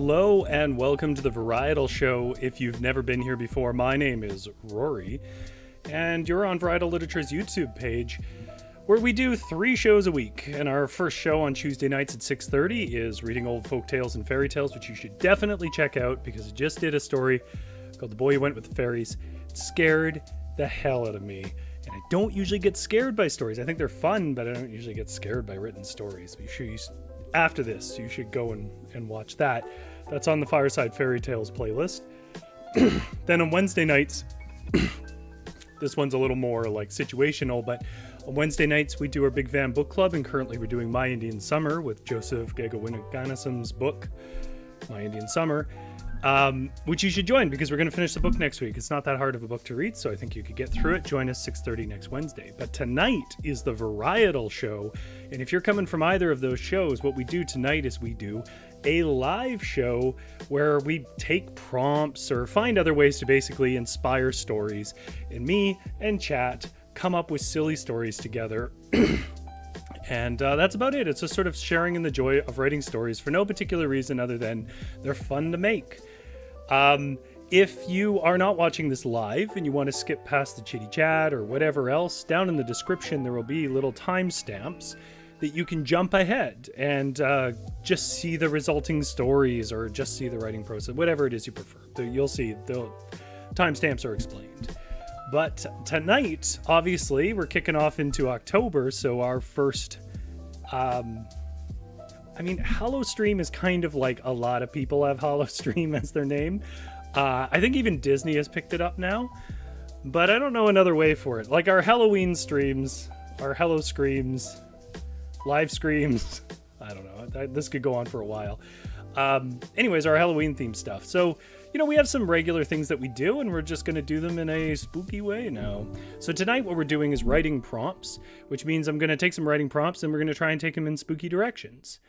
Hello and welcome to the Varietal Show. If you've never been here before, my name is Rory, and you're on Varietal Literature's YouTube page, where we do 3 shows a week. And our first show on Tuesday nights at 6:30 is reading old folk tales and fairy tales, which you should definitely check out because I just did a story called The Boy Who Went with the Fairies. It scared the hell out of me. And I don't usually get scared by stories. I think they're fun, but I don't usually get scared by written stories. After this, you should go and watch that. That's on the Fireside Fairy Tales playlist. Then on Wednesday nights, this one's a little more like situational, but on Wednesday nights we do our Big Van Book Club, and currently we're doing My Indian Summer with Joseph Gegawinagasam's book, My Indian Summer, which you should join because we're going to finish the book next week. It's not that hard of a book to read, so I think you could get through it. Join us 6:30 next Wednesday. But tonight is the Varietal Show, and if you're coming from either of those shows, what we do tonight is we do a live show where we take prompts or find other ways to basically inspire stories, and me and chat come up with silly stories together. And that's about it. It's just sort of sharing in the joy of writing stories for no particular reason other than they're fun to make. If you are not watching this live and you want to skip past the chitty chat or whatever else, down in the description there will be little timestamps that you can jump ahead and just see the resulting stories or just see the writing process, whatever it is you prefer. You'll see the timestamps are explained. But tonight, obviously, we're kicking off into October, so our first, Hollow Stream is kind of like a lot of people have Hollow Stream as their name. I think even Disney has picked it up now, but I don't know another way for it. Like our Halloween streams, our Hello Screams, live screams, I don't know, this could go on for a while. Anyways, our Halloween themed stuff. So, we have some regular things that we do, and we're just going to do them in a spooky way now. So tonight what we're doing is writing prompts, which means I'm going to take some writing prompts and we're going to try and take them in spooky directions.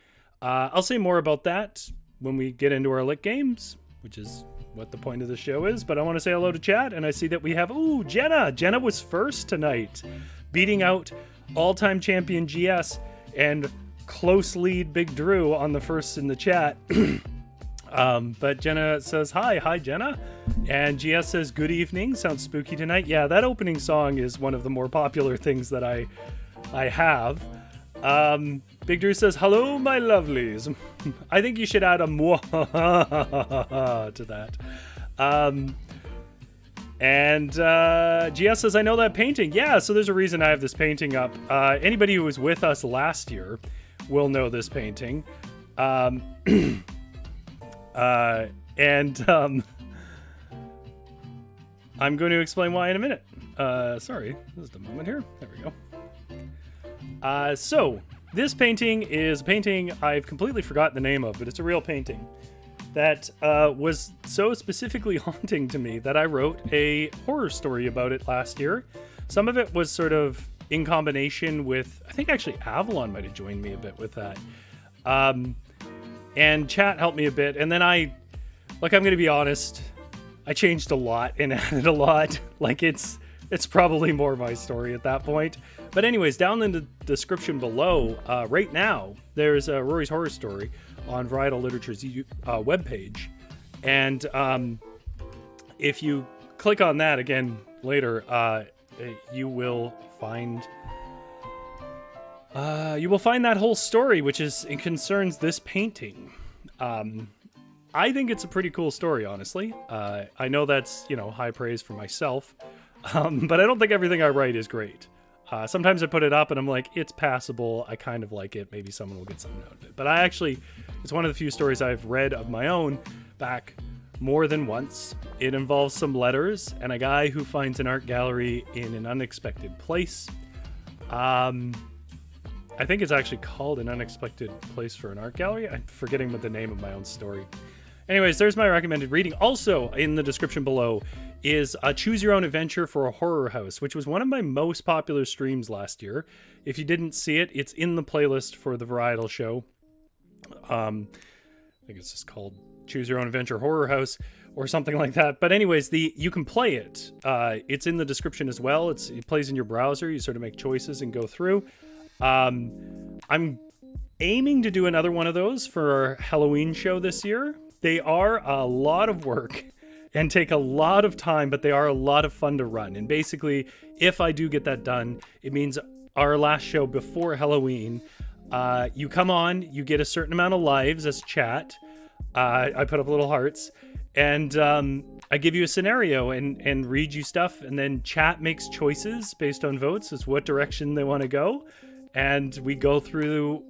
I'll say more about that when we get into our lit games, which is what the point of the show is. But I want to say hello to chat, and I see that we have, Jenna. Jenna was first tonight, beating out all-time champion GS and close lead Big Drew on the first in the chat. But Jenna says, hi Jenna. And GS says, good evening. Sounds spooky tonight. Yeah, that opening song is one of the more popular things that I have. Big Drew says, hello, my lovelies. I think you should add a mwah to that. And GS says, I know that painting. Yeah, so there's a reason I have this painting up. Anybody who was with us last year will know this painting. I'm going to explain why in a minute. Sorry, just a moment here. There we go. So this painting is a painting I've completely forgotten the name of, but it's a real painting that was so specifically haunting to me that I wrote a horror story about it last year. Some of it was sort of in combination with, I think actually Avalon might have joined me a bit with that. And chat helped me a bit. And then I'm going to be honest, I changed a lot and added a lot. It's probably more my story at that point. But anyways, down in the description below, right now, there's a Rory's Horror Story on Varietal Literature's webpage. And if you click on that again later, you will find that whole story, which it concerns this painting. I think it's a pretty cool story, honestly. I know that's, high praise for myself, but I don't think everything I write is great. Sometimes I put it up and I'm like, it's passable. I kind of like it. Maybe someone will get something out of it. But it's one of the few stories I've read of my own back more than once. It involves some letters and a guy who finds an art gallery in an unexpected place. I think it's actually called An Unexpected Place for an Art Gallery. I'm forgetting what the name of my own story. Anyways, there's my recommended reading. Also, in the description below is a Choose Your Own Adventure for a Horror House, which was one of my most popular streams last year. If you didn't see it, it's in the playlist for the Varietal Show. I think it's just called Choose Your Own Adventure Horror House or something like that. But anyways, you can play it. It's in the description as well. It plays in your browser. You sort of make choices and go through. I'm aiming to do another one of those for our Halloween show this year. They are a lot of work and take a lot of time, but they are a lot of fun to run. And basically, if I do get that done, it means our last show before Halloween, you come on, you get a certain amount of lives as chat. I put up little hearts, and I give you a scenario and read you stuff, and then chat makes choices based on votes as what direction they want to go. And we go through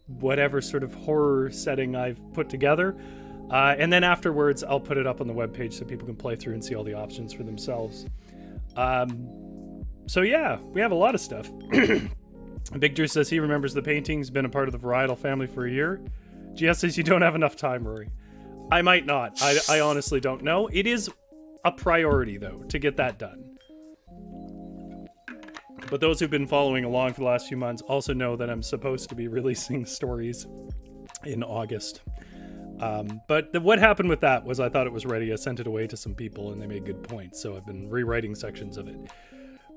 whatever sort of horror setting I've put together. And then afterwards, I'll put it up on the webpage so people can play through and see all the options for themselves. So yeah, we have a lot of stuff. Big Drew says he remembers the paintings, been a part of the Varietal family for a year. GS says you don't have enough time, Rory. I might not. I honestly don't know. It is a priority, though, to get that done. But those who've been following along for the last few months also know that I'm supposed to be releasing stories in August. But what happened with that was I thought it was ready. I sent it away to some people and they made good points. So I've been rewriting sections of it.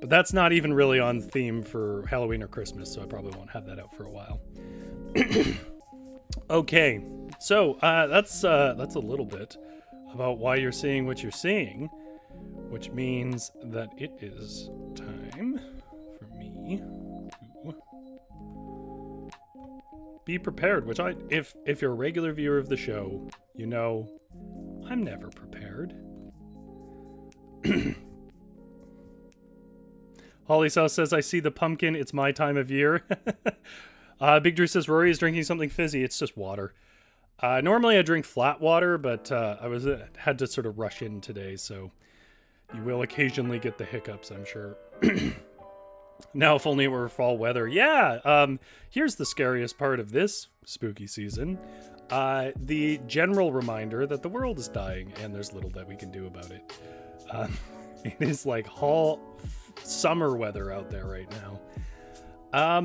But that's not even really on theme for Halloween or Christmas. So I probably won't have that out for a while. Okay. So that's a little bit about why you're seeing what you're seeing, which means that it is time for me to be prepared, which if you're a regular viewer of the show, you know I'm never prepared. Holly South says, I see the pumpkin. It's my time of year. Big Drew says, Rory is drinking something fizzy. It's just water. Normally I drink flat water, but I had to sort of rush in today, so you will occasionally get the hiccups, I'm sure. Now, if only it were fall weather. Yeah, here's the scariest part of this spooky season. The general reminder that the world is dying, and there's little that we can do about it. It is like summer weather out there right now.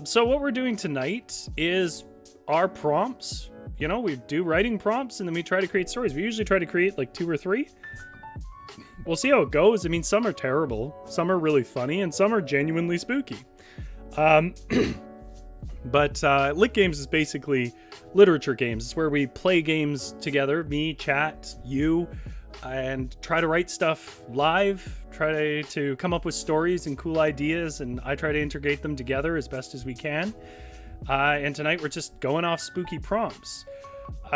So what we're doing tonight is our prompts. You know, we do writing prompts, and then we try to create stories. We usually try to create like 2 or 3. We'll see how it goes. I mean, some are terrible, some are really funny, and some are genuinely spooky. But Lit Games is basically literature games. It's where we play games together, me, chat, you, and try to write stuff live, try to come up with stories and cool ideas, and I try to integrate them together as best as we can. And tonight we're just going off spooky prompts.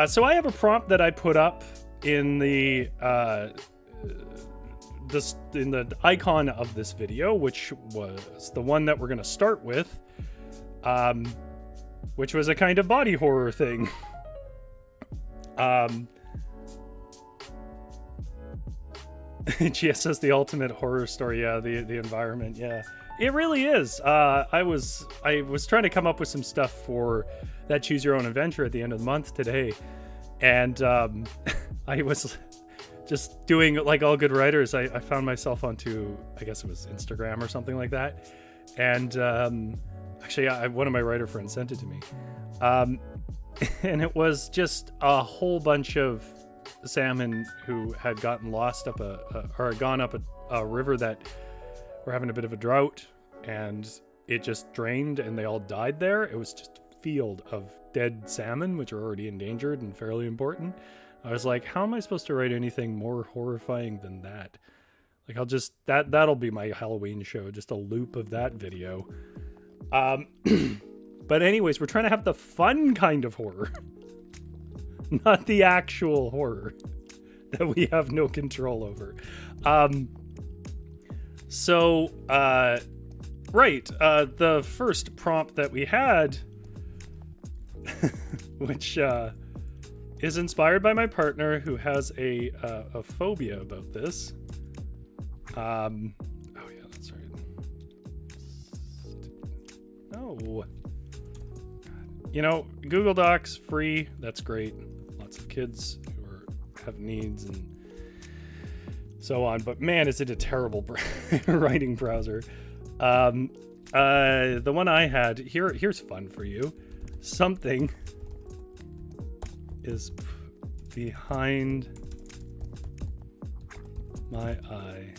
So I have a prompt that I put up in the icon of this video, which was the one that we're going to start with, which was a kind of body horror thing. GS says the ultimate horror story. Yeah, the environment. Yeah, it really is. I was trying to come up with some stuff for that Choose Your Own Adventure at the end of the month today, and I was just doing like all good writers. I found myself onto, I guess it was Instagram or something like that, and actually, one of my writer friends sent it to me, and it was just a whole bunch of salmon who had gotten lost up gone up a river that were having a bit of a drought, and it just drained and they all died there. It was just a field of dead salmon, which are already endangered and fairly important. I was like, how am I supposed to write anything more horrifying than that? Like, I'll just that'll be my Halloween show, just a loop of that video. But anyways, we're trying to have the fun kind of horror. Not the actual horror that we have no control over. The first prompt that we had, which is inspired by my partner who has a phobia about this. Oh yeah, that's right. No. You know, Google Docs, free, that's great. Lots of kids who have needs and so on. But man, is it a terrible writing browser. The one I had, here's fun for you. Something is behind my eye,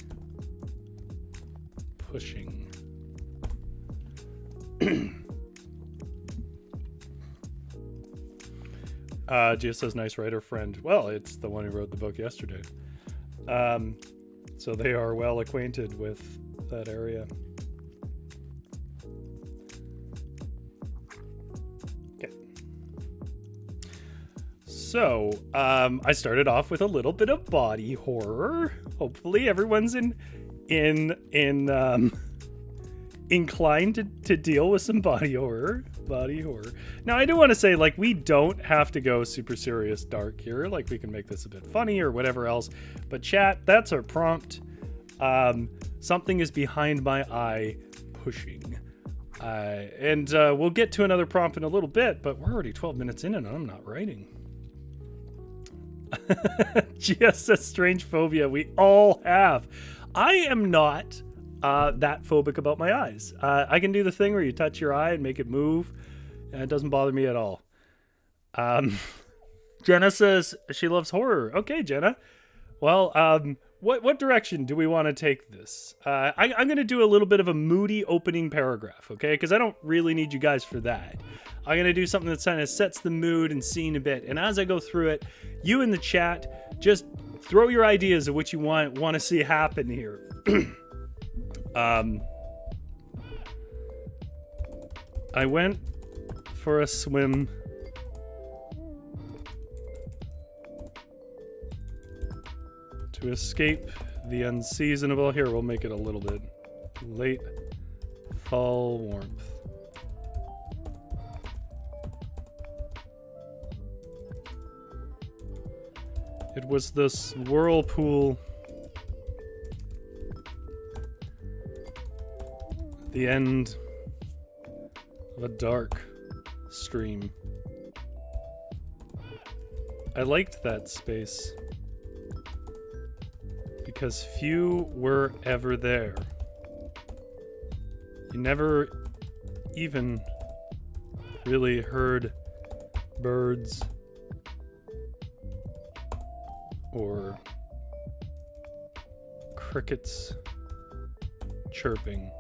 pushing. Gia says, nice writer friend. Well, it's the one who wrote the book yesterday. So they are well acquainted with that area. Okay. So, I started off with a little bit of body horror. Hopefully everyone's inclined to deal with some body horror. Now, I do want to say, like, we don't have to go super serious dark here. Like, we can make this a bit funny or whatever else. But chat, that's our prompt. Something is behind my eye pushing. And we'll get to another prompt in a little bit, but we're already 12 minutes in and I'm not writing. Just a strange phobia we all have. I am not that phobic about my eyes. I can do the thing where you touch your eye and make it move, and it doesn't bother me at all. Jenna says she loves horror. Okay, Jenna. Well, what direction do we want to take this? I'm going to do a little bit of a moody opening paragraph, okay? Because I don't really need you guys for that. I'm going to do something that kind of sets the mood and scene a bit. And as I go through it, you in the chat, just throw your ideas of what you want to see happen here. I went for a swim to escape the unseasonable. Here, we'll make it a little bit late fall warmth. It was this whirlpool at the end of a dark stream. I liked that space because few were ever there. You never even really heard birds or crickets chirping.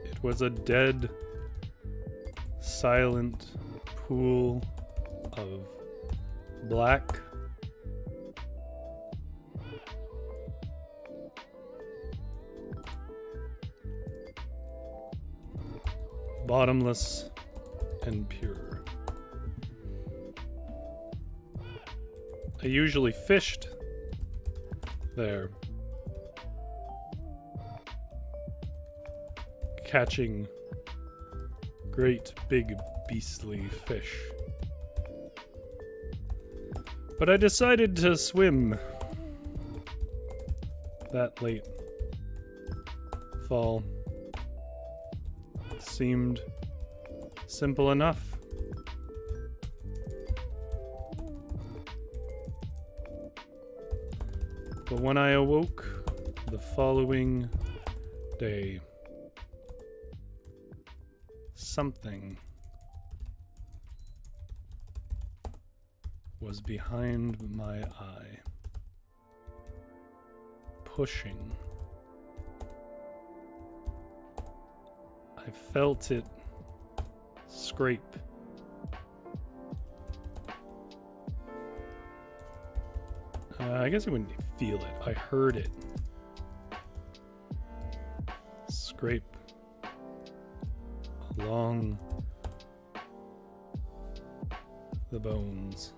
It was a dead, silent pool of black, bottomless, and pure. I usually fished there, catching great big beastly fish. But I decided to swim that late fall. Seemed simple enough. But when I awoke the following day, something was behind my eye, pushing. I felt it scrape. I guess I wouldn't feel it. I heard it scrape along the bones.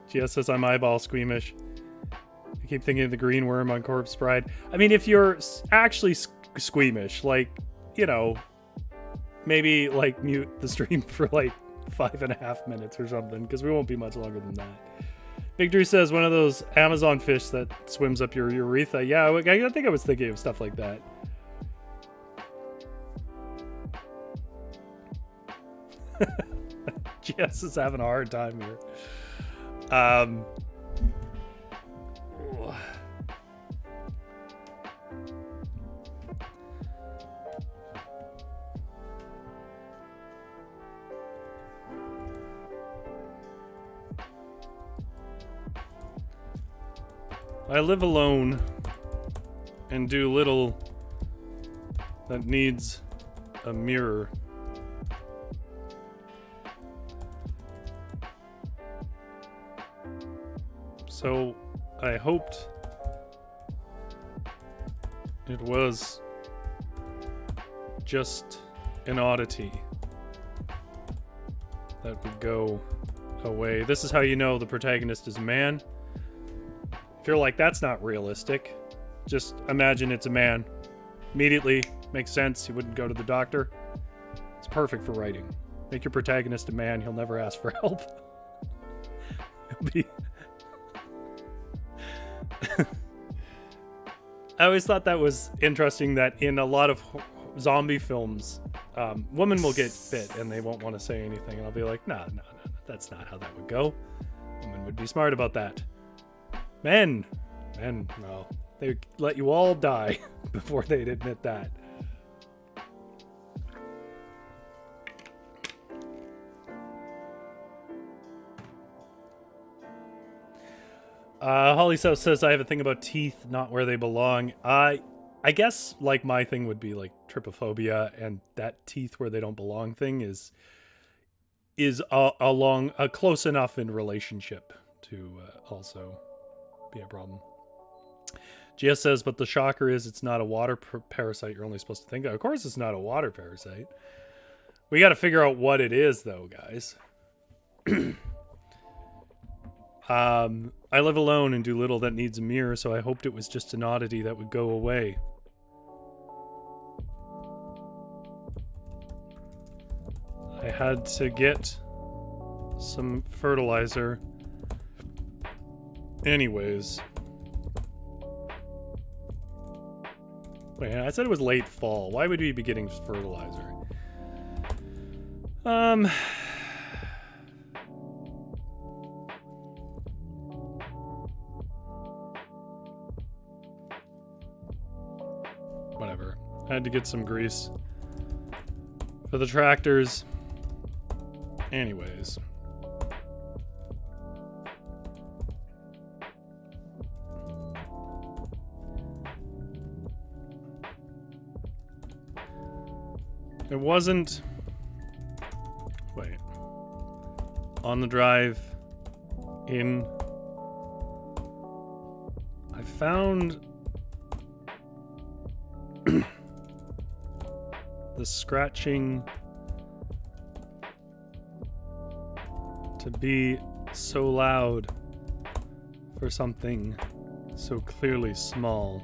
Gia says I'm eyeball squeamish. I keep thinking of the green worm on Corpse Bride. I mean, if you're actually squeamish, like, you know, maybe like mute the stream for like 5.5 minutes or something, because we won't be much longer than that. Big Drew says one of those Amazon fish that swims up your urethra. Yeah, I think I was thinking of stuff like that. Jess is having a hard time here. I live alone and do little that needs a mirror. So I hoped it was just an oddity that would go away. This is how you know the protagonist is a man. If you're like, that's not realistic, just imagine it's a man. Immediately makes sense. He wouldn't go to the doctor. It's perfect for writing. Make your protagonist a man. He'll never ask for help. He'll be... I always thought that was interesting that in a lot of zombie films, women will get bit and they won't want to say anything. And I'll be like, no, that's not how that would go. Women would be smart about that. Men, no. They'd let you all die before they'd admit that. Holly South says, I have a thing about teeth, not where they belong. I guess, like, my thing would be, like, trypophobia, and that teeth where they don't belong thing is close enough in relationship to also be a problem. GS says, but the shocker is it's not a water parasite you're only supposed to think of. Of course it's not a water parasite. We got to figure out what it is, though, guys. I live alone and do little that needs a mirror, so I hoped it was just an oddity that would go away. I had to get some fertilizer. Anyways. Wait, I said it was late fall. Why would we be getting fertilizer? Whatever. I had to get some grease for the tractors. Anyways. It wasn't... Wait. On the drive in... I found... the scratching to be so loud for something so clearly small.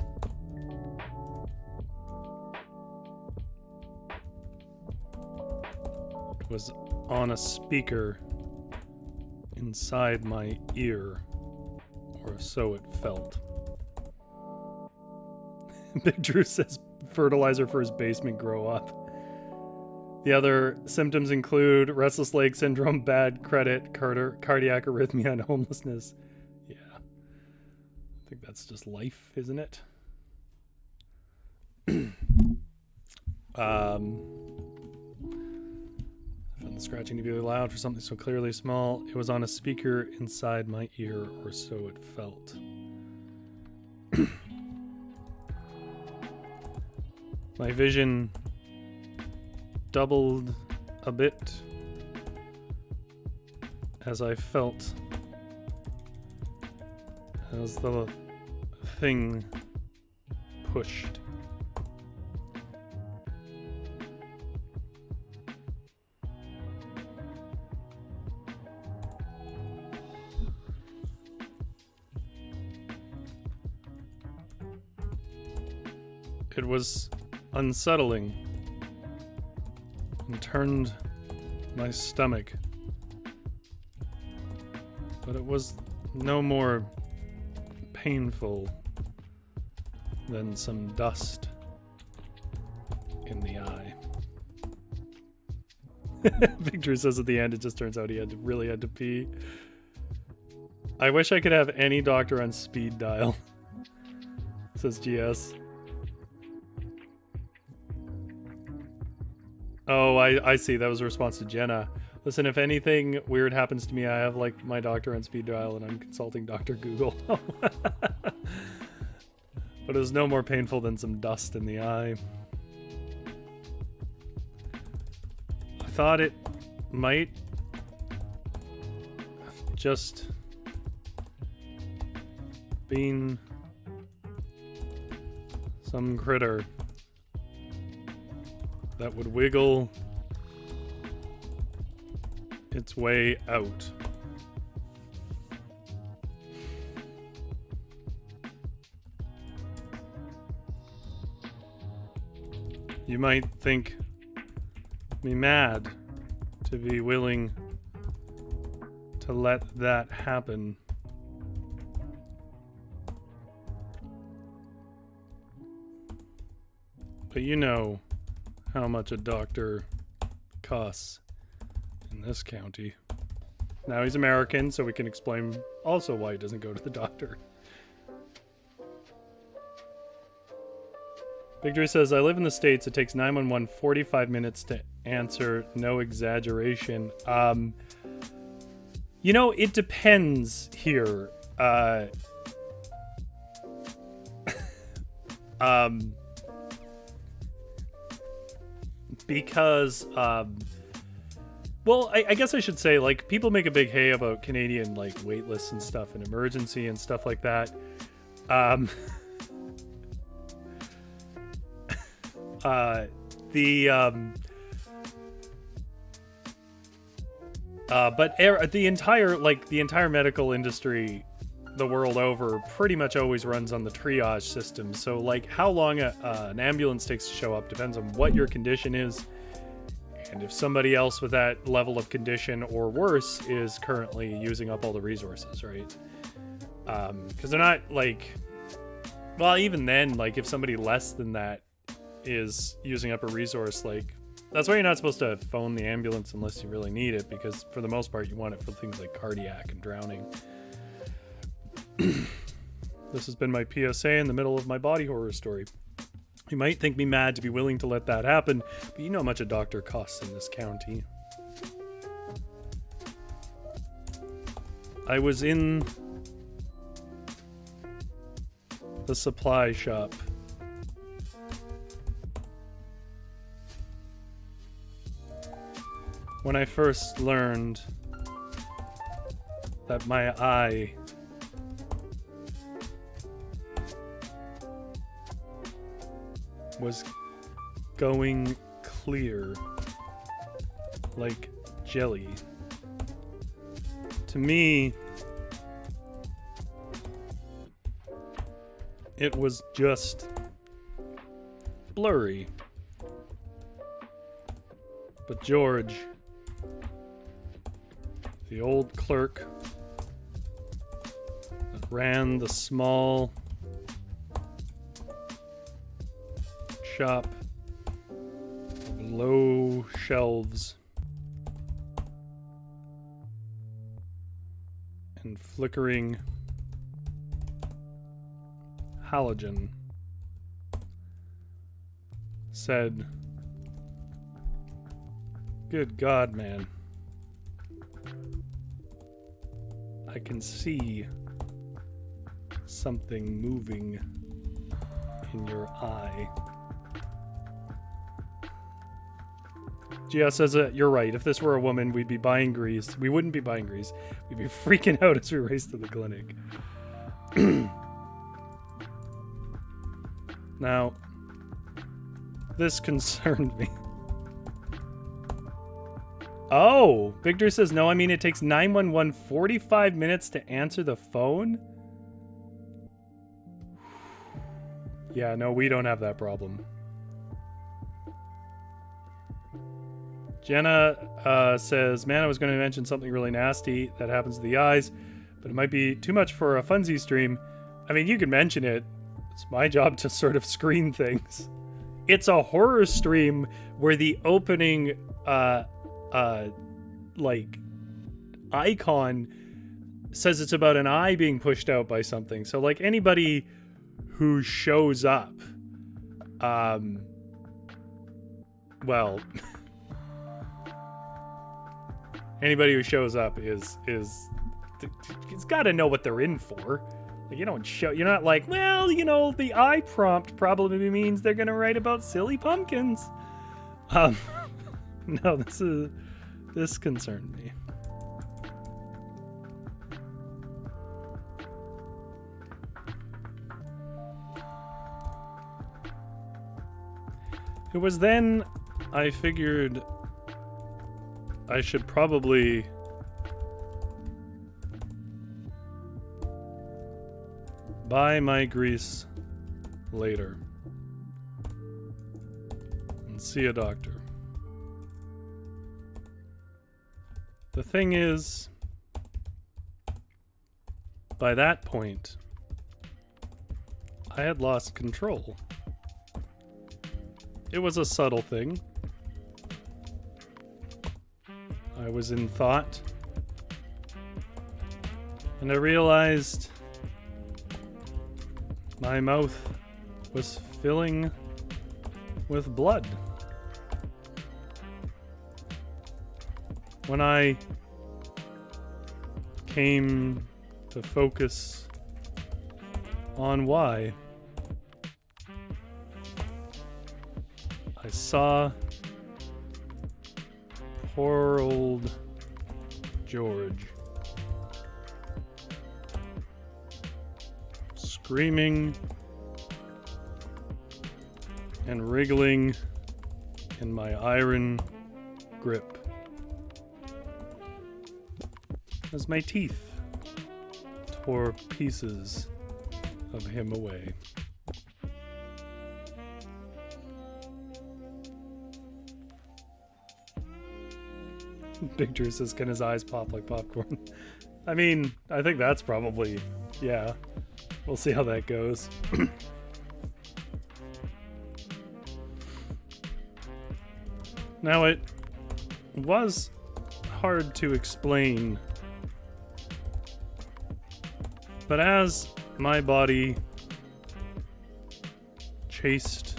It was on a speaker inside my ear, or so it felt. Big Drew says fertilizer for his basement grow up. The other symptoms include restless leg syndrome, bad credit, cardiac arrhythmia, and homelessness. Yeah. I think that's just life, isn't it? I found the scratching to be really loud for something so clearly small. It was on a speaker inside my ear, or so it felt. My vision doubled a bit as I felt as the thing pushed. It was unsettling and turned my stomach, but it was no more painful than some dust in the eye. Victor says at the end it just turns out he really had to pee. I wish I could have any doctor on speed dial, says GS. Oh, I see. That was a response to Jenna. Listen, if anything weird happens to me, I have like my doctor on speed dial and I'm consulting Dr. Google. But it was no more painful than some dust in the eye. I thought it might have just been some critter that would wiggle its way out. You might think me mad to be willing to let that happen. But you know how much a doctor costs in this county. Now he's American, so we can explain also why he doesn't go to the doctor. Victory says, I live in the States. It takes 911 45 minutes to answer. No exaggeration. You know, it depends here. Because, well, I guess I should say, like, people make a big hay about Canadian, like, wait lists and stuff and emergency and stuff like that. But the entire medical industry the world over pretty much always runs on the triage system. So, like, how long an ambulance takes to show up depends on what your condition is, and if somebody else with that level of condition or worse is currently using up all the resources, right? Because they're not, like, well, even then, like, if somebody less than that is using up a resource, like, that's why you're not supposed to phone the ambulance unless you really need it, because for the most part you want it for things like cardiac and drowning. This has been my PSA in the middle of my body horror story. You might think me mad to be willing to let that happen, but you know how much a doctor costs in this county. I was in the supply shop when I first learned that my eye was going clear like jelly. To me, it was just blurry. But George, the old clerk that ran the small shop of low shelves and flickering halogen, said, "Good God, man. I can see something moving in your eye." Gia says, you're right. If this were a woman, we'd be buying grease. We wouldn't be buying grease. We'd be freaking out as we race to the clinic. Now, this concerned me. Oh, Victor says, no, I mean, it takes 911 45 minutes to answer the phone? Yeah, no, we don't have that problem. Jenna says, man, I was going to mention something really nasty that happens to the eyes, but it might be too much for a funsie stream. I mean, you can mention it. It's my job to sort of screen things. It's a horror stream where the opening, like, icon says it's about an eye being pushed out by something. So, like, anybody who shows up, well... Anybody who shows up is it's got to know what they're in for. Like, you don't show. You're not like, well, you know, the I prompt probably means they're gonna write about silly pumpkins. No, this concerned me. It was then I figured I should probably buy my grease later and see a doctor. The thing is, by that point, I had lost control. It was a subtle thing. I was in thought, and I realized my mouth was filling with blood. When I came to focus on why, I saw poor old George screaming and wriggling in my iron grip as my teeth tore pieces of him away. Big Drew says, can his eyes pop like popcorn? I mean, I think that's probably, yeah. We'll see how that goes. Now, it was hard to explain, but as my body chased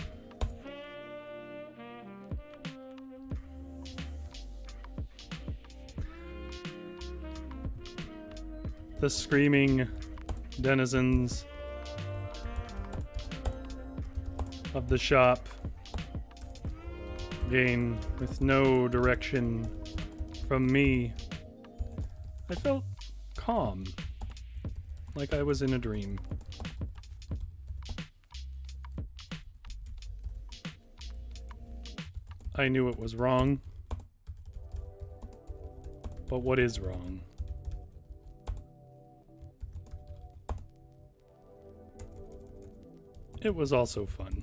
the screaming denizens of the shop, again with no direction from me, I felt calm, like I was in a dream. I knew it was wrong, but what is wrong? It was also fun.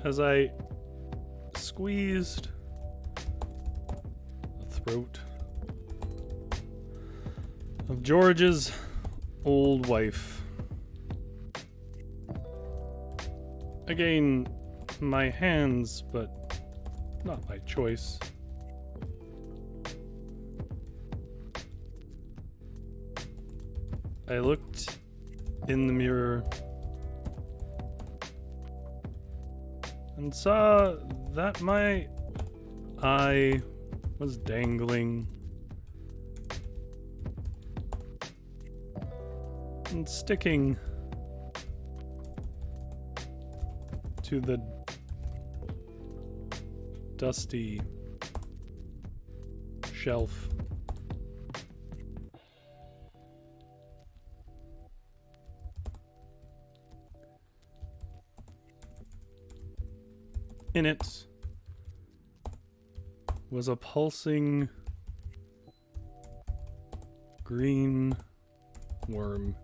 As I squeezed the throat of George's old wife, again, my hands, but not by choice, I looked in the mirror and saw that my eye was dangling and sticking to the dusty shelf. In it was a pulsing green worm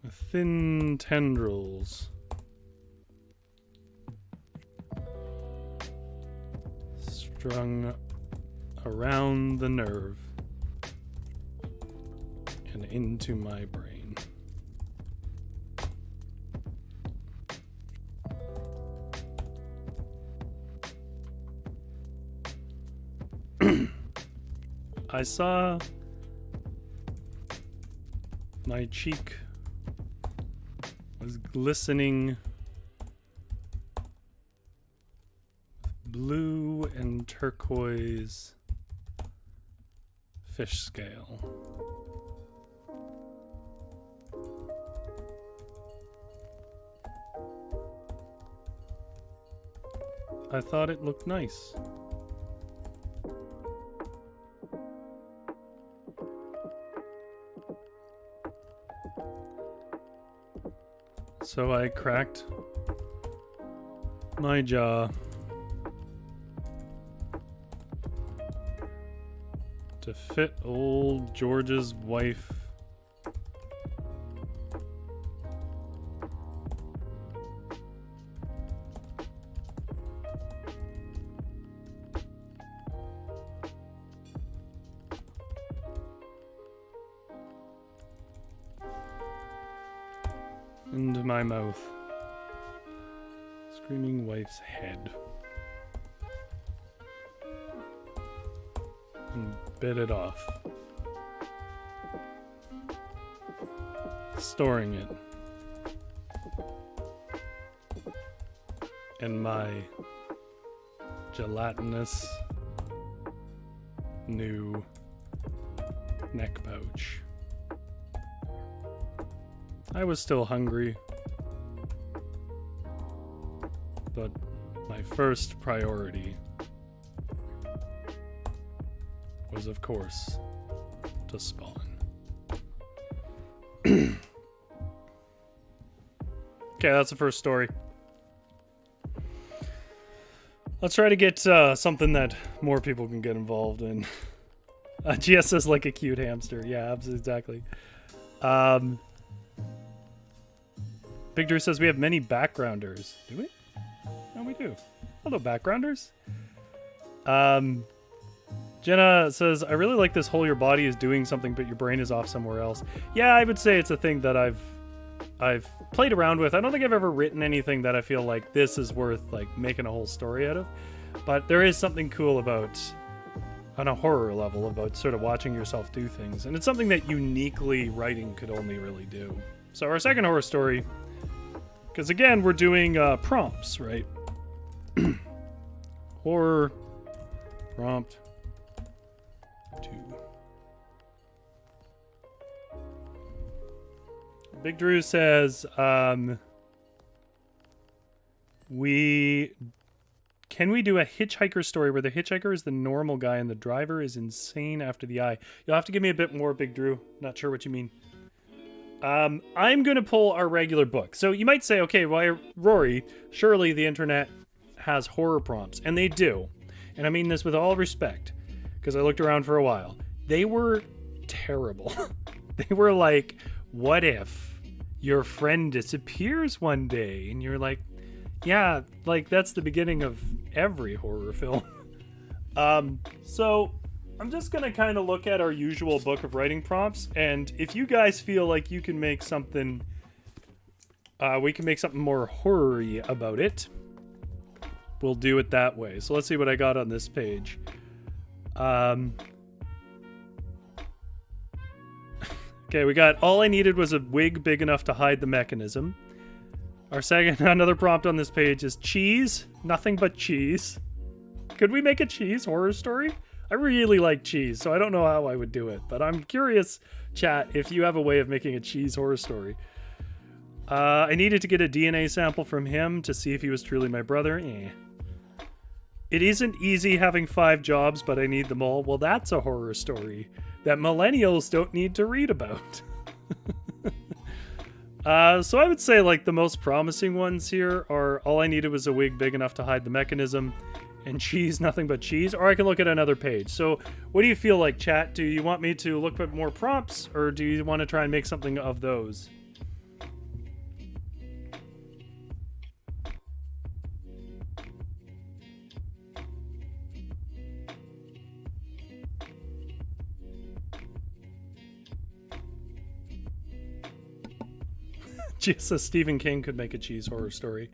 with thin tendrils strung around the nerve and into my brain. I saw my cheek was glistening with blue and turquoise fish scale. I thought it looked nice. So I cracked my jaw to fit old George's wife into my mouth. Screaming wife's head. And bit it off. Storing it in my gelatinous new neck pouch. I was still hungry, but my first priority was, of course, to spawn. Okay, that's the first story. Let's try to get something that more people can get involved in. GS says like a cute hamster. Yeah, exactly. Big Drew says we have many backgrounders. Do we? No, we do. Hello, backgrounders. Jenna says, I really like this whole your body is doing something, but your brain is off somewhere else. Yeah, I would say it's a thing that I've played around with. I don't think I've ever written anything that I feel like this is worth like making a whole story out of. But there is something cool about, on a horror level, about sort of watching yourself do things. And it's something that uniquely writing could only really do. So our second horror story, because again, we're doing prompts, right? Horror prompt 2. Big Drew says, can we do a hitchhiker story where the hitchhiker is the normal guy and the driver is insane after the eye? You'll have to give me a bit more, Big Drew. Not sure what you mean. I'm going to pull our regular book. So you might say, okay, why, Rory, surely the internet has horror prompts. And they do. And I mean this with all respect, because I looked around for a while. They were terrible. They were like, what if your friend disappears one day? And you're like, yeah, like that's the beginning of every horror film. So I'm just going to kind of look at our usual book of writing prompts, and if you guys feel like you can make something, we can make something more horror-y about it, we'll do it that way. So let's see what I got on this page. Okay, we got, all I needed was a wig big enough to hide the mechanism. Our second, another prompt on this page is cheese, nothing but cheese. Could we make a cheese horror story? I really like cheese, so I don't know how I would do it, but I'm curious, chat, if you have a way of making a cheese horror story. I needed to get a DNA sample from him to see if he was truly my brother. It isn't easy having 5 jobs, but I need them all. Well, that's a horror story that millennials don't need to read about. So I would say like the most promising ones here are all I needed was a wig big enough to hide the mechanism, and cheese, nothing but cheese. Or I can look at another page. So what do you feel like, chat? Do you want me to look at more prompts, or do you want to try and make something of those? Jesus, Stephen King could make a cheese horror story.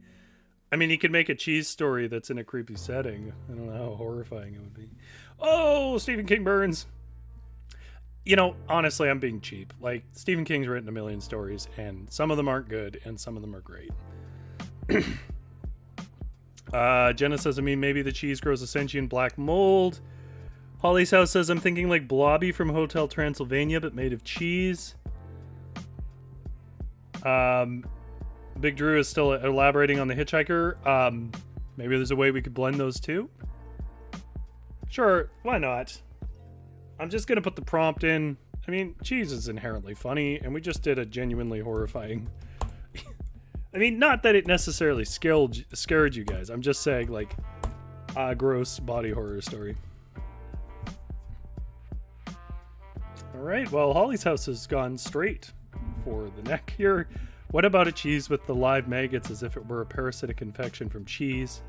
I mean, he could make a cheese story that's in a creepy setting. I don't know how horrifying it would be. Oh, Stephen King burns. you know, honestly, I'm being cheap. Like, Stephen King's written a million stories, and some of them aren't good, and some of them are great. Jenna says, I mean, maybe the cheese grows a sentient black mold. Holly's House says, I'm thinking like Blobby from Hotel Transylvania, but made of cheese. Big Drew is still elaborating on the hitchhiker. Maybe there's a way we could blend those two. Sure, why not? I'm just going to put the prompt in. I mean, cheese is inherently funny, and we just did a genuinely horrifying... I mean, not that it necessarily scared you guys. I'm just saying, like, a gross body horror story. Alright, well, Holly's House has gone straight for the neck here. What about a cheese with the live maggots as if it were a parasitic infection from cheese?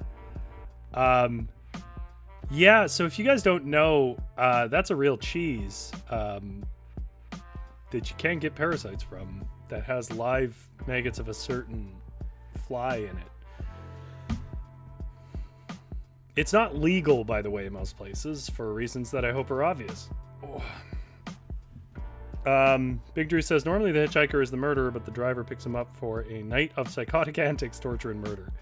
Yeah, so if you guys don't know, that's a real cheese that you can get parasites from that has live maggots of a certain fly in it. It's not legal, by the way, in most places for reasons that I hope are obvious. Big Drew says, normally the hitchhiker is the murderer, but the driver picks him up for a night of psychotic antics, torture, and murder.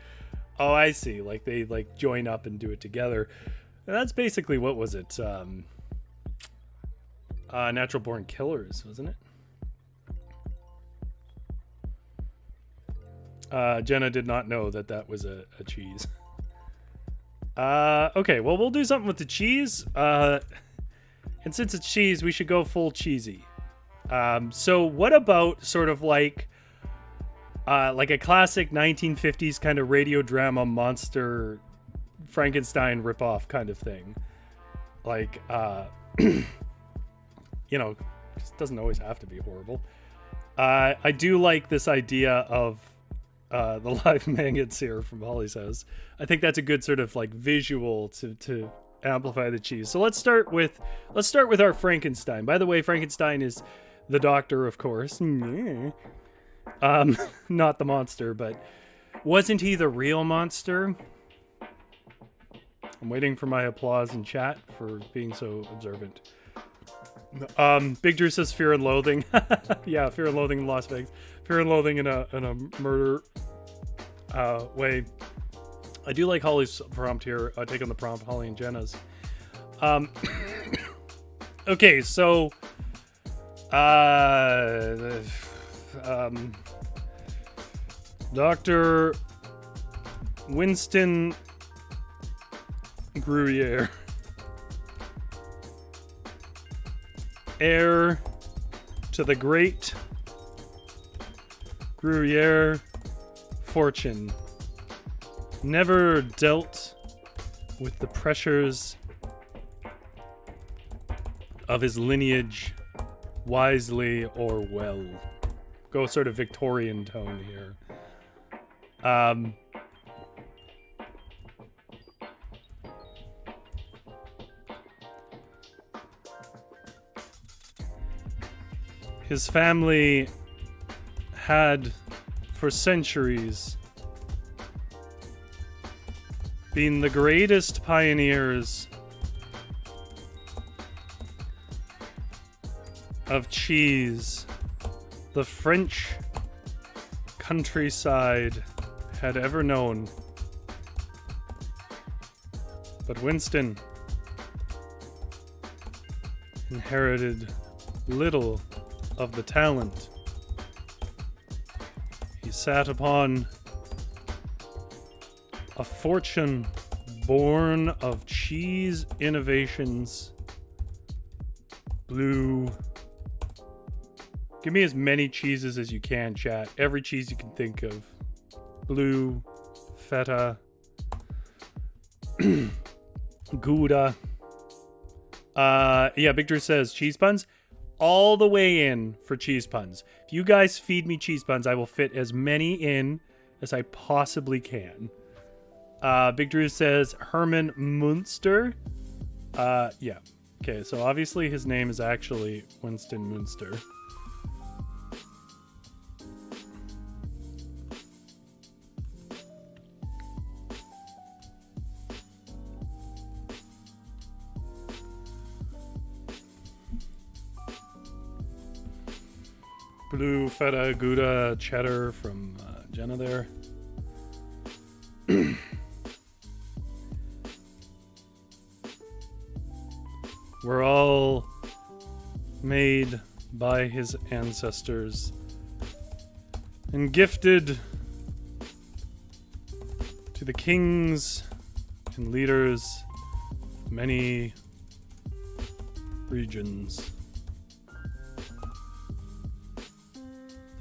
Oh, I see. Like, they, like, join up and do it together. And that's basically, what was it? Natural Born Killers, wasn't it? Jenna did not know that that was a cheese. Okay, well, we'll do something with the cheese. And since it's cheese, we should go full cheesy. So what about sort of like a classic 1950s kind of radio drama monster Frankenstein ripoff kind of thing? Like, you know, it doesn't always have to be horrible. I do like this idea of the live maggots here from Holly's House. I think that's a good sort of like visual to amplify the cheese. So let's start with our Frankenstein. By the way, Frankenstein is the doctor, of course. Not the monster, but wasn't he the real monster? I'm waiting for my applause in chat for being so observant. Big Drew says Fear and Loathing. Yeah, Fear and Loathing in Las Vegas. Fear and Loathing in a murder way. I do like Holly's prompt here. I take on the prompt, Holly and Jenna's. Okay, so Dr. Winston Gruyere, heir to the great Gruyere fortune, never dealt with the pressures of his lineage wisely or well. Go sort of Victorian tone here. His family had, for centuries, been the greatest pioneers of cheese the French countryside had ever known. But Winston inherited little of the talent. He sat upon a fortune born of cheese innovations. Blue. Give me as many cheeses as you can, chat. Every cheese you can think of. Blue, feta, Gouda. Yeah, Big Drew says cheese puns. All the way in for cheese puns. If you guys feed me cheese puns, I will fit as many in as I possibly can. Big Drew says Herman Munster. Yeah. Okay, so obviously his name is actually Winston Munster. blue feta, Gouda, cheddar from Jenna there. We're all made by his ancestors and gifted to the kings and leaders of many regions.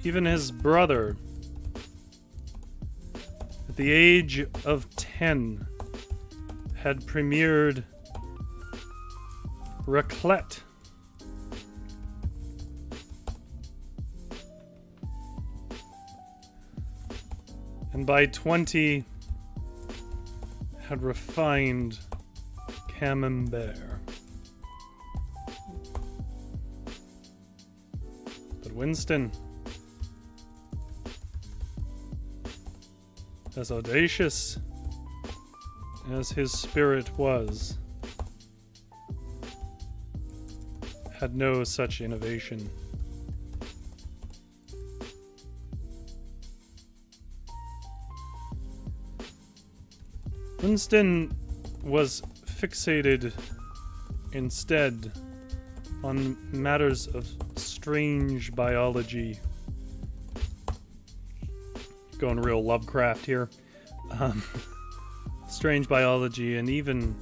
Even his brother, at the age of 10, had premiered Raclette. And by 20, had refined Camembert. But Winston, as audacious as his spirit was, had no such innovation. Winston was fixated instead on matters of strange biology. Going real Lovecraft here. Strange biology, and even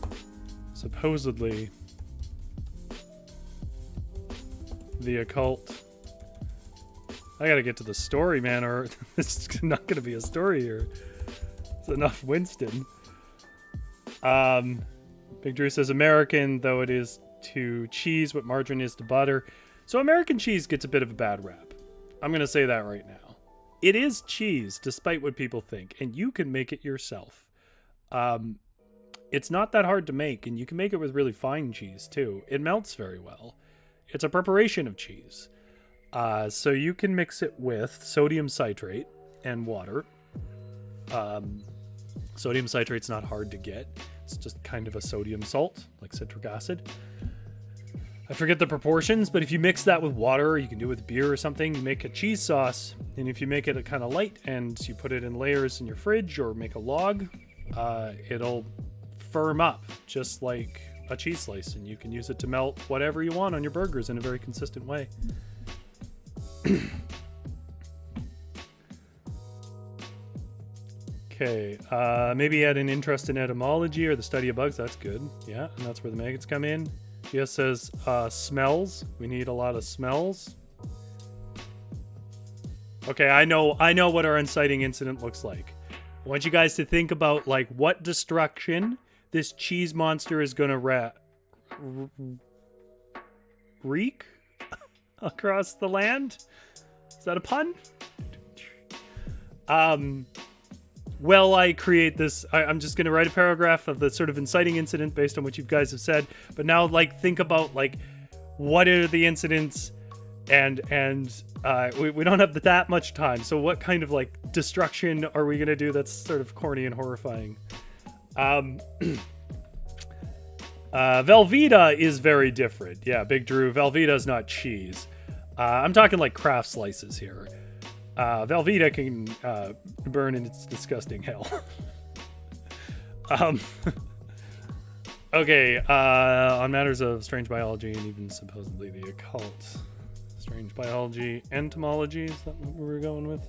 supposedly the occult. I gotta get to the story, man, or this is not gonna be a story here. It's enough Winston. Big Drew says American, though it is to cheese what margarine is to butter. So American cheese gets a bit of a bad rap. I'm gonna say that right now. It is cheese, despite what people think, and you can make it yourself. It's not that hard to make, and you can make it with really fine cheese, too. It melts very well. It's a preparation of cheese. So you can mix it with sodium citrate and water. Sodium citrate's not hard to get. It's just kind of a sodium salt, like citric acid. I forget the proportions, but if you mix that with water, you can do it with beer or something, you make a cheese sauce, and if you make it kind of light and you put it in layers in your fridge or make a log, it'll firm up just like a cheese slice, and you can use it to melt whatever you want on your burgers in a very consistent way. Okay, maybe he had an interest in etymology or the study of bugs. That's good. Yeah, and that's where the maggots come in. Yes, says smells. We need a lot of smells. Okay, I know what our inciting incident looks like. I want you guys to think about like what destruction this cheese monster is gonna wreak across the land. Is that a pun? Well, I create this. I'm just going to write a paragraph of the sort of inciting incident based on what you guys have said. But now, like, think about, like, what are the incidents, and we don't have that much time. So what kind of, like, destruction are we going to do that's sort of corny and horrifying? Velveeta is very different. Yeah, Big Drew. Velveeta is not cheese. I'm talking, like, Kraft slices here. Velveeta can burn in its disgusting hell. Okay, on matters of strange biology and even supposedly the occult. Strange biology, entomology, is that what we were going with?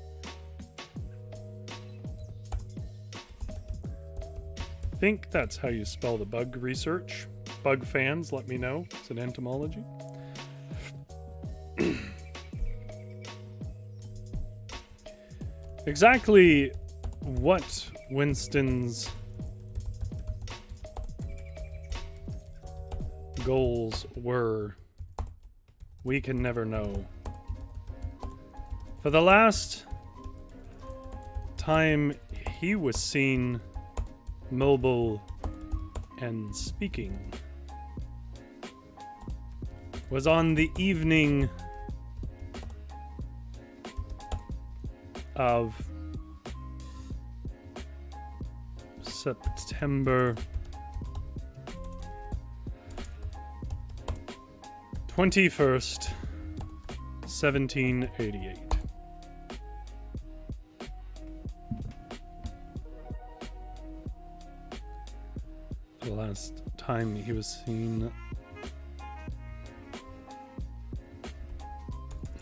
I think that's how you spell the bug research. Bug fans, let me know. It's an entomology. Exactly what Winston's goals were, we can never know. For the last time he was seen mobile and speaking was on the evening of September 21st, 1788. The last time he was seen. There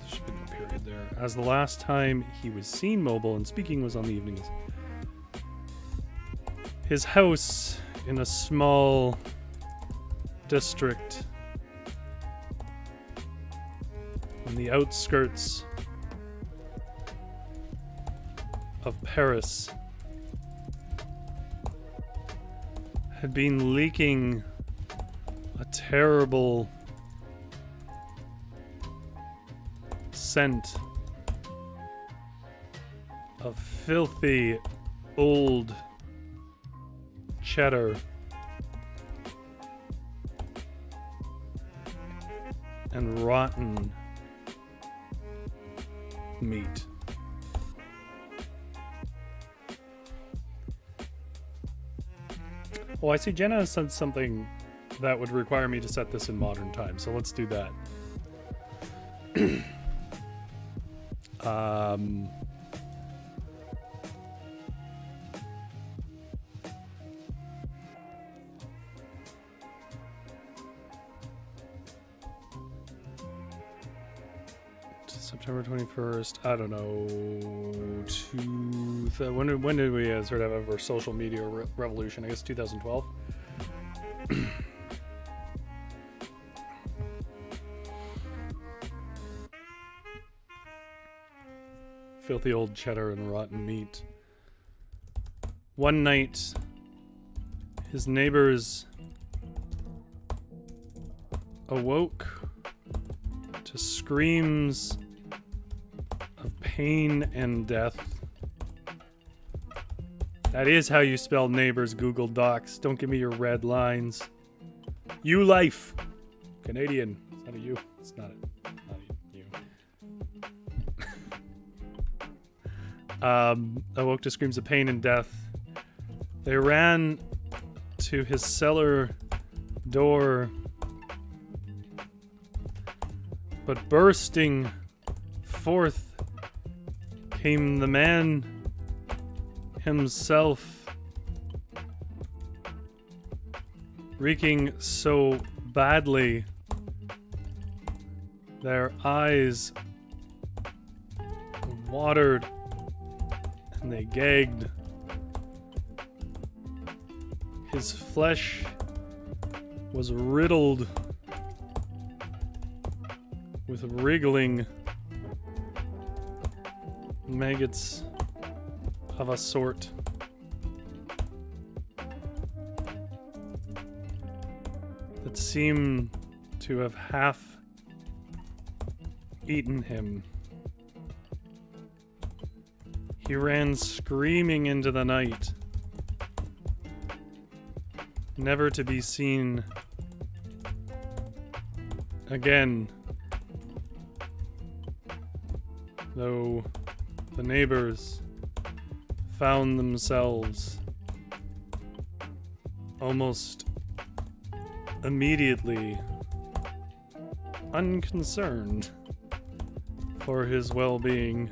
should be no period there. As the last time he was seen mobile and speaking was on the evenings. His house in a small district on the outskirts of Paris had been leaking a terrible scent of filthy old cheddar and rotten meat. Oh, I see Jenna has said something that would require me to set this in modern times, so let's do that. September 21st, I don't know, when did we sort of have our social media revolution? I guess 2012? Filthy old cheddar and rotten meat. One night, his neighbors awoke to screams of pain and death. That is how you spell neighbors, Google Docs. Don't give me your red lines. You life. Canadian. Is that a you? It's not a you. Awoke to screams of pain and death. They ran to his cellar door, but bursting forth came the man himself, reeking so badly their eyes watered and they gagged. His flesh was riddled with wriggling maggots of a sort. That seemed to have half eaten him. He ran screaming into the night, never to be seen again, though the neighbors found themselves almost immediately unconcerned for his well-being,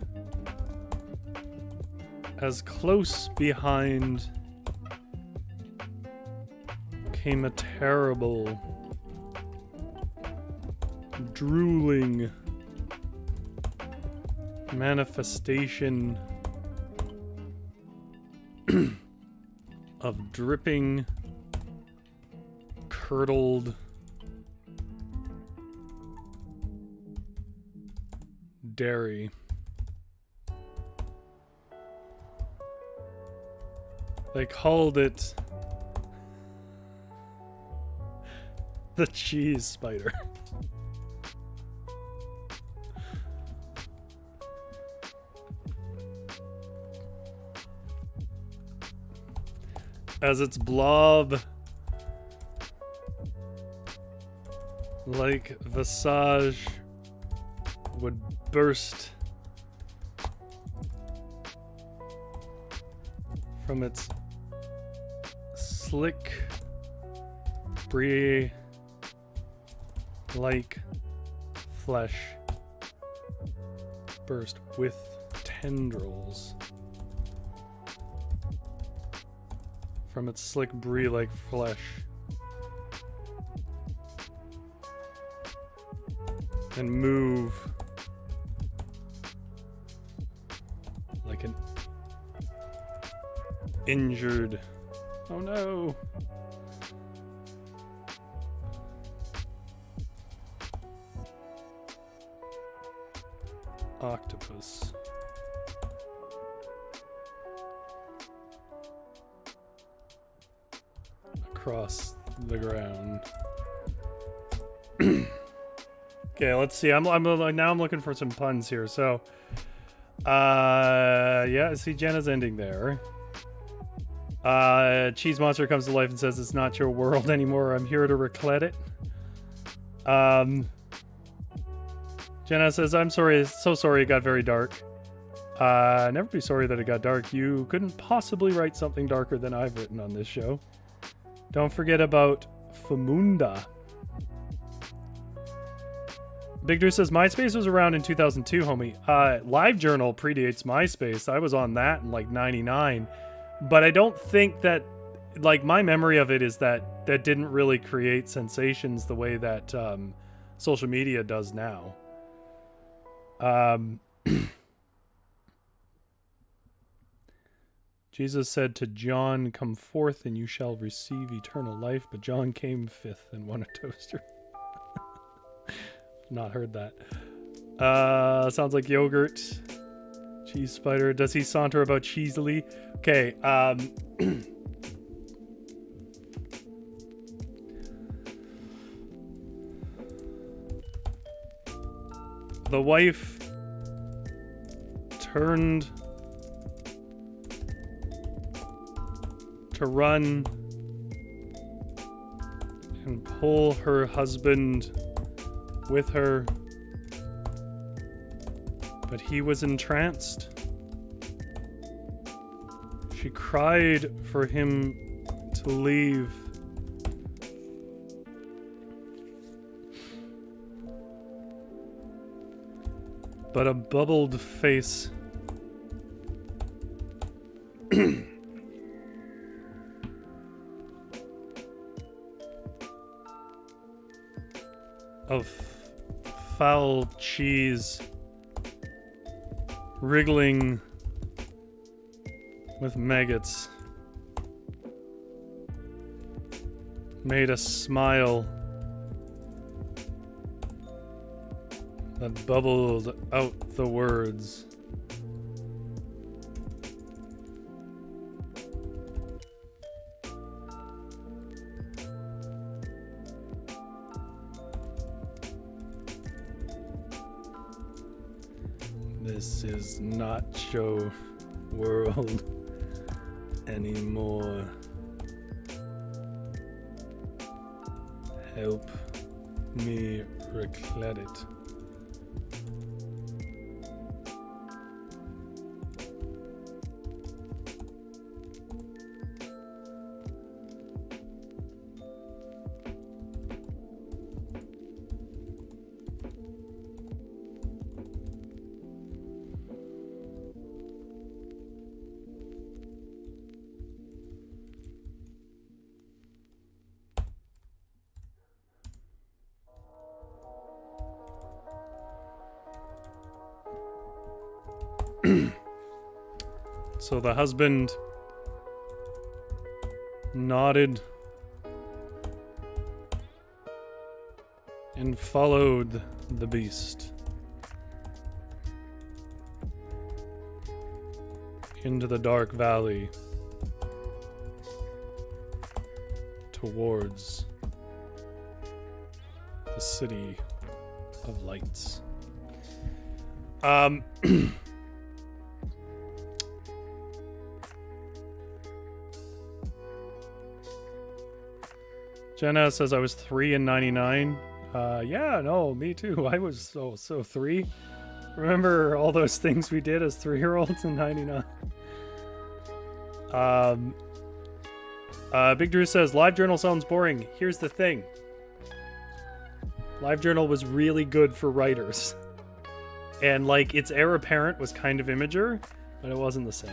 as close behind came a terrible, drooling manifestation of dripping, curdled dairy. They called it the cheese spider. As its blob like visage would burst from its slick brie like flesh. burst with tendrils from its slick brie-like flesh. And move like an injured... Oh no! Octopus. Across the ground. Okay, let's see. I'm now I'm looking for some puns here. So, yeah, I see Jenna's ending there. Cheese Monster comes to life and says, "It's not your world anymore. I'm here to reclet it." Jenna says, "I'm sorry, so sorry it got very dark." Never be sorry that it got dark. You couldn't possibly write something darker than I've written on this show. Don't forget about Famunda. Big Drew says, MySpace was around in 2002, homie. LiveJournal predates MySpace. I was on that in like 99. But I don't think that, like, my memory of it is that that didn't really create sensations the way that social media does now. Jesus said to John, "Come forth and you shall receive eternal life." But John came fifth and won a toaster. Not heard that. Sounds like yogurt. Cheese spider. Does he saunter about cheesily? Okay. The wife turned to run and pull her husband with her, but he was entranced. She cried for him to leave. But a bubbled face of foul cheese wriggling with maggots made a smile that bubbled out the words. This is not your world anymore. Help me reclet it. So the husband nodded and followed the beast into the dark valley towards the city of lights. Jenna says I was 3 in 99. Yeah, no, me too. I was so 3. Remember all those things we did as 3-year-olds in 99? Big Drew says LiveJournal sounds boring. Here's the thing. LiveJournal was really good for writers. And like its heir apparent was kind of Imager, but it wasn't the same.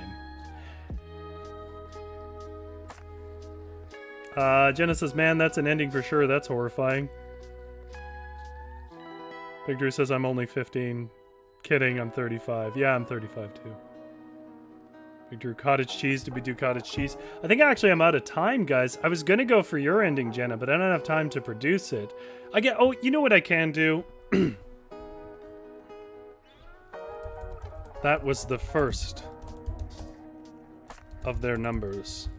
Jenna says, man, that's an ending for sure. That's horrifying. Big Drew says, I'm only 15. Kidding, I'm 35. Yeah, I'm 35 too. Big Drew, cottage cheese. Did we do cottage cheese? I think actually I'm out of time, guys. I was going to go for your ending, Jenna, but I don't have time to produce it. Oh, you know what I can do? That was the first of their numbers.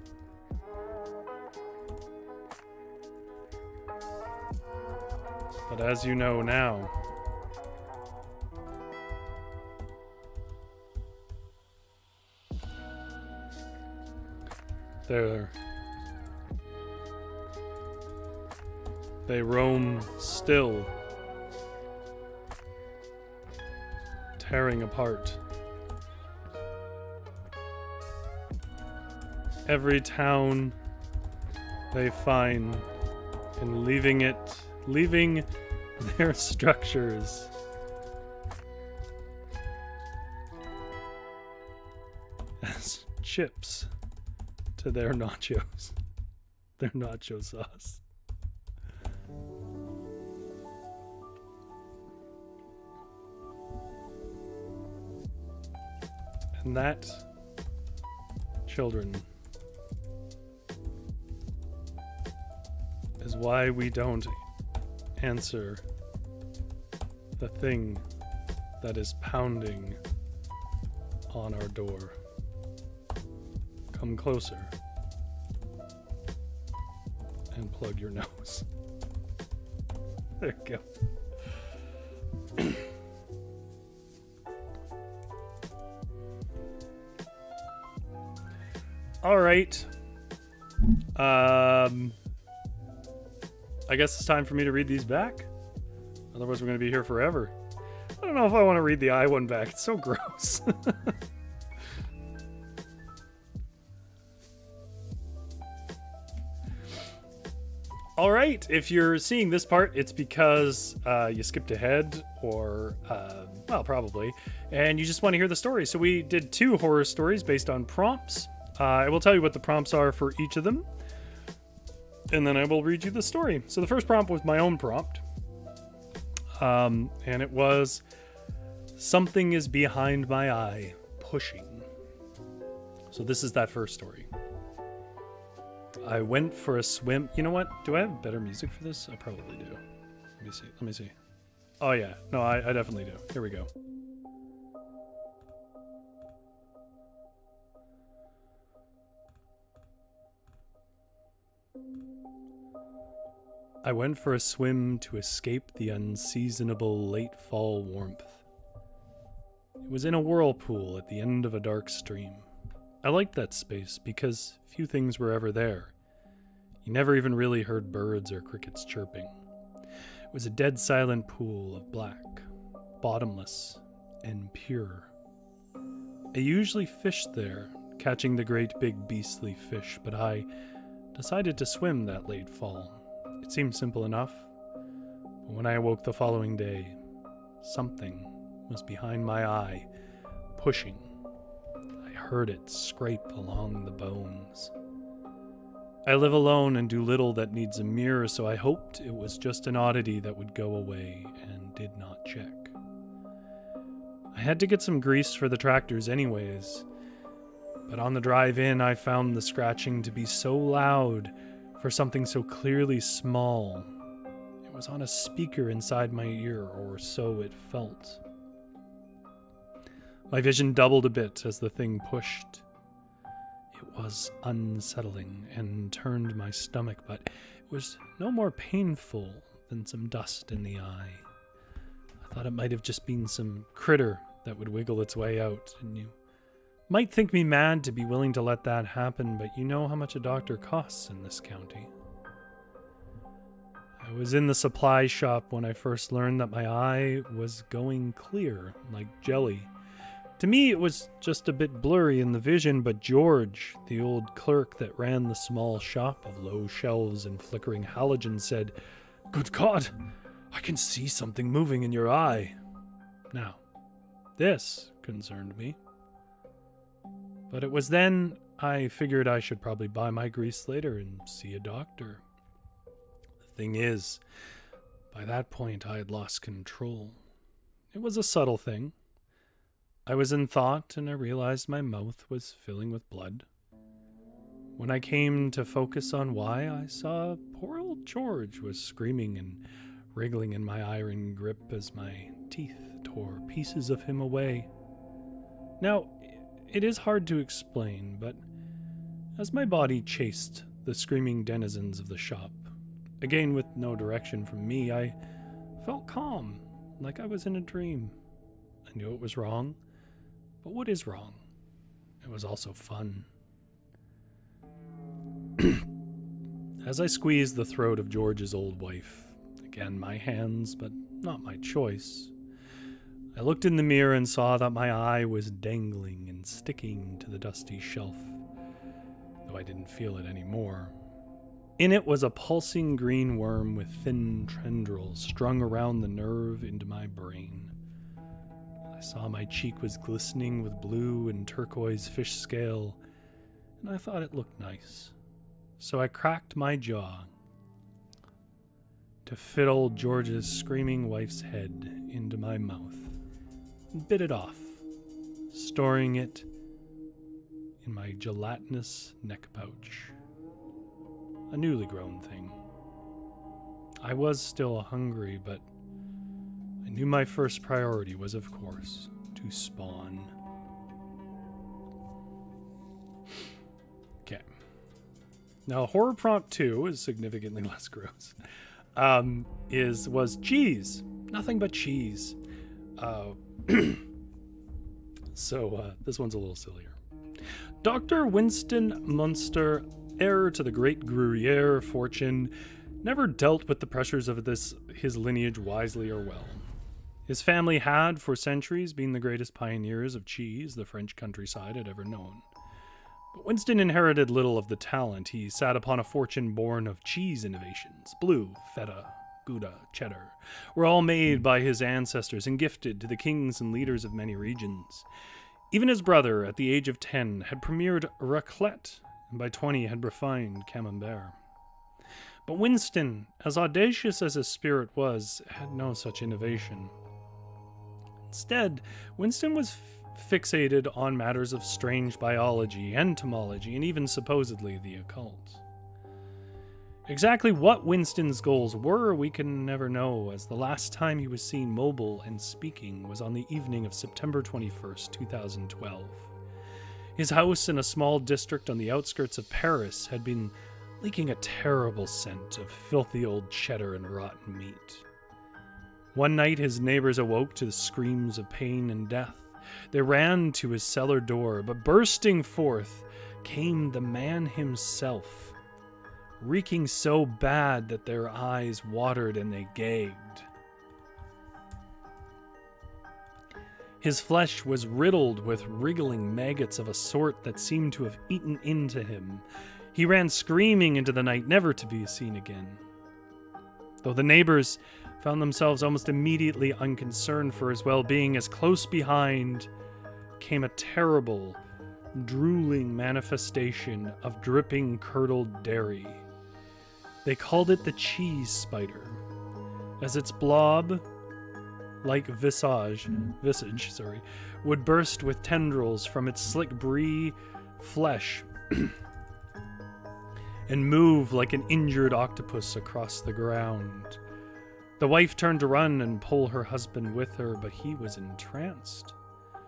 But as you know now, they roam still, tearing apart every town they find and leaving their structures as chips to their nachos, their nacho sauce. And that, children, is why we don't answer the thing that is pounding on our door. Come closer and plug your nose. There you go. All right. I guess it's time for me to read these back. Otherwise, we're going to be here forever. I don't know if I want to read the I one back. It's so gross. All right. If you're seeing this part, it's because you skipped ahead or, well, probably, and you just want to hear the story. So we did 2 horror stories based on prompts. I will tell you what the prompts are for each of them, and then I will read you the story. So the first prompt was my own prompt, and it was, something is behind my eye, pushing. So this is that first story. I went for a swim. You know what? Do I have better music for this? I probably do. Let me see. Oh yeah. No, I definitely do. Here we go. I went for a swim to escape the unseasonable late fall warmth. It was in a whirlpool at the end of a dark stream. I liked that space because few things were ever there. You never even really heard birds or crickets chirping. It was a dead silent pool of black, bottomless, and pure. I usually fished there, catching the great big beastly fish, but I decided to swim that late fall. It seemed simple enough, but when I awoke the following day, something was behind my eye, pushing. I heard it scrape along the bones. I live alone and do little that needs a mirror, so I hoped it was just an oddity that would go away and did not check. I had to get some grease for the tractors anyways, but on the drive in I found the scratching to be so loud for something so clearly small. It was on a speaker inside my ear, or so it felt. My vision doubled a bit as the thing pushed. It was unsettling and turned my stomach, but it was no more painful than some dust in the eye. I thought it might have just been some critter that would wiggle its way out, and you might think me mad to be willing to let that happen, but you know how much a doctor costs in this county. I was in the supply shop when I first learned that my eye was going clear, like jelly. To me, it was just a bit blurry in the vision, but George, the old clerk that ran the small shop of low shelves and flickering halogens, said, "Good God, I can see something moving in your eye." Now, This concerned me. But it was then I figured I should probably buy my grease later and see a doctor. The thing is, by that point I had lost control. It was a subtle thing. I was in thought and I realized my mouth was filling with blood. When I came to focus on why, I saw poor old George was screaming and wriggling in my iron grip as my teeth tore pieces of him away. Now, it is hard to explain, but as my body chased the screaming denizens of the shop, again with no direction from me, I felt calm, like I was in a dream. I knew it was wrong, but what is wrong? It was also fun. As I squeezed the throat of George's old wife, again my hands, but not my choice, I looked in the mirror and saw that my eye was dangling and sticking to the dusty shelf, though I didn't feel it anymore. In it was a pulsing green worm with thin tendrils strung around the nerve into my brain. I saw my cheek was glistening with blue and turquoise fish scale, and I thought it looked nice. So I cracked my jaw to fit old George's screaming wife's head into my mouth and bit it off, storing it in my gelatinous neck pouch. A newly grown thing. I was still hungry, but I knew my first priority was, of course, to spawn. Okay. Now, horror prompt 2 is significantly less gross. Was cheese. Nothing but cheese. So this one's a little sillier. Dr. Winston Munster, heir to the great Gruyere fortune, never dealt with the pressures of his lineage wisely or well. His family had, for centuries, been the greatest pioneers of cheese the French countryside had ever known. But Winston inherited little of the talent. He sat upon a fortune born of cheese innovations. Blue, feta, Gouda, cheddar were all made by his ancestors and gifted to the kings and leaders of many regions. Even his brother, at the age of 10, had premiered raclette, and by 20 had refined camembert. But Winston, as audacious as his spirit was, had no such innovation. Instead, Winston was fixated on matters of strange biology, entomology, and even supposedly the occult. Exactly what Winston's goals were, we can never know, as the last time he was seen mobile and speaking was on the evening of September 21st, 2012. His house in a small district on the outskirts of Paris had been leaking a terrible scent of filthy old cheddar and rotten meat. One night his neighbors awoke to the screams of pain and death. They ran to his cellar door, but bursting forth came the man himself, reeking so bad that their eyes watered and they gagged. His flesh was riddled with wriggling maggots of a sort that seemed to have eaten into him. He ran screaming into the night, never to be seen again. Though the neighbors found themselves almost immediately unconcerned for his well-being, as close behind came a terrible, drooling manifestation of dripping curdled dairy. They called it the cheese spider, as its blob-like visage, would burst with tendrils from its slick brie flesh and move like an injured octopus across the ground. The wife turned to run and pull her husband with her, but he was entranced.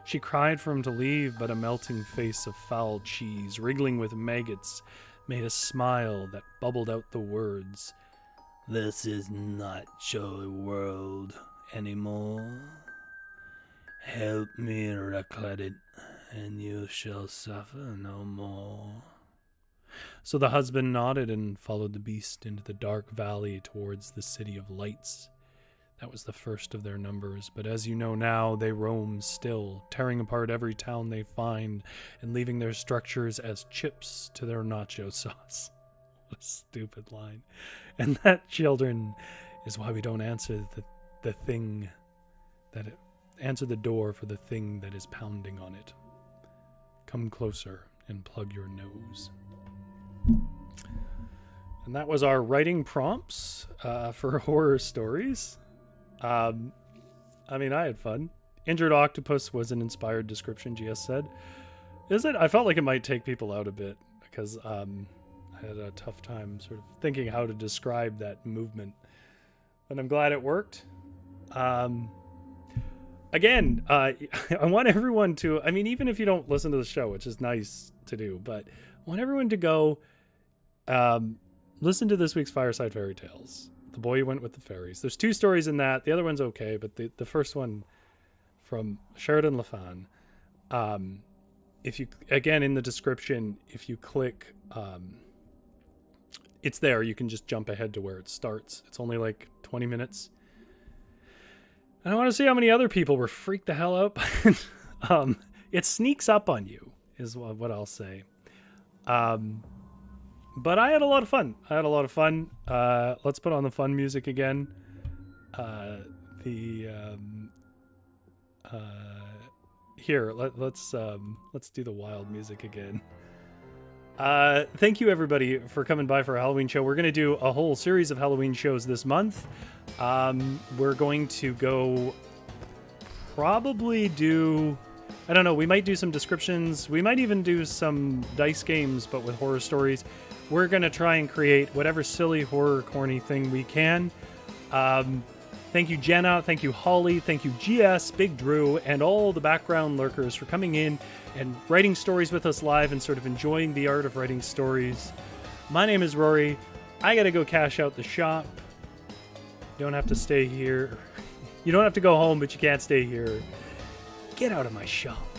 She cried for him to leave, but a melting face of foul cheese, wriggling with maggots, made a smile that bubbled out the words, "This is not your world anymore. Help me raclette it, and you shall suffer no more." So the husband nodded and followed the beast into the dark valley towards the City of Lights. That was the first of their numbers, but as you know now, they roam still, tearing apart every town they find and leaving their structures as chips to their nacho sauce. What a stupid line. And that, children, is why we don't answer the thing that answer the door for the thing that is pounding on it. Come closer and plug your nose. And that was our writing prompts for horror stories. I mean, I had fun. Injured octopus was an inspired description, GS said. Is it? I felt like it might take people out a bit because I had a tough time sort of thinking how to describe that movement. But I'm glad it worked. Again, I want everyone to, I mean, even if you don't listen to the show, which is nice to do, but I want everyone to go listen to this week's Fireside Fairy Tales. The Boy Who Went with the Fairies. There's 2 stories in that. The other one's okay, but the first one from Sheridan Le Fan. If you, again, in the description, if you click, it's there. You can just jump ahead to where it starts. It's only like 20 minutes. And I want to see how many other people were freaked the hell out. It sneaks up on you, is what I'll say. But I had a lot of fun. Let's put on the fun music again. Here, let's do the wild music again. Thank you everybody for coming by for a Halloween show. We're going to do a whole series of Halloween shows this month. We're going to go probably do, I don't know, we might do some descriptions. We might even do some dice games, but with horror stories. We're going to try and create whatever silly horror corny thing we can. Thank you, Jenna. Thank you, Holly. Thank you, GS, Big Drew, and all the background lurkers for coming in and writing stories with us live and sort of enjoying the art of writing stories. My name is Rory. I got to go cash out the shop. You don't have to stay here. You don't have to go home, but you can't stay here. Get out of my shop.